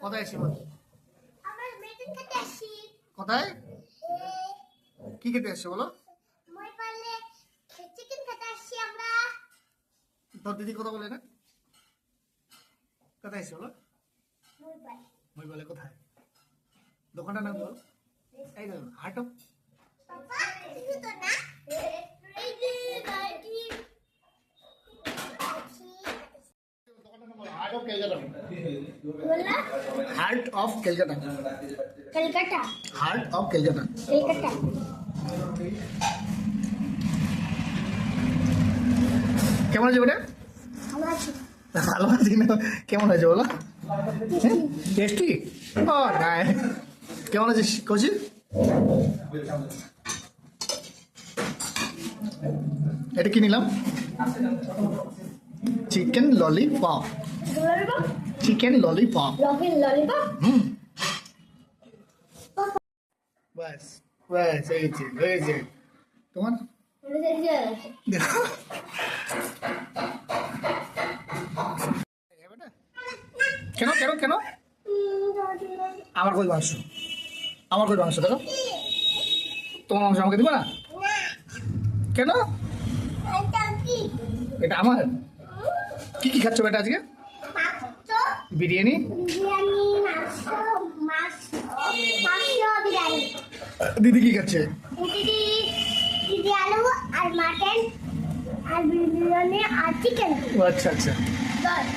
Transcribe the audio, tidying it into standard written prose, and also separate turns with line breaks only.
কোথায় এসে বল?
আমরা মিটিং করতে আসছি।
কোথায় কি খেতে এসছো বলো?
মই পারলে চিকেন খেতে আসছি আমরা।
তোর দিদি কথা বলে না? কোথায় এসে বলো?
মই পারলে
মই বলে কোথায়? দোকানটার নাম বল। এই দেখো হাঁটো।
পাপা কিছু তো না। এই যে গাড়ি
হার্ট অফ ক্যালকাটা।
বললা
heart of Calcutta.
Kolkata
heart of Calcutta.
Kolkata.
কেমন আছে ওটা?
ভালো আছি।
ভালো আছি না, কেমন আছে বলো? টেস্টি। ও নাই, কেমন আছে কচি? এটা কি নিলাম? Chicken lollipop.
Lollipop
chicken lollipop.
Lollipop.
ব্যাস ব্যাস হয়েছে হয়েছে। তোমার কেন কেন কেন? আমার কই মাংস, আমার কই মাংস দেখো। তোমার মাংস আমাকে দিবা না কেন? এটা আমার। কি কি খাচ্ছ বেটা আজকে? বিরিয়ানি।
বিরিয়ানি মাংস মাছ বিরিয়ানি।
দিদি কি খাচ্ছে?
দিদি দিদি আলু আর মাটন আর বিরিয়ানি আর চিকেন।
ও আচ্ছা আচ্ছা।
দশ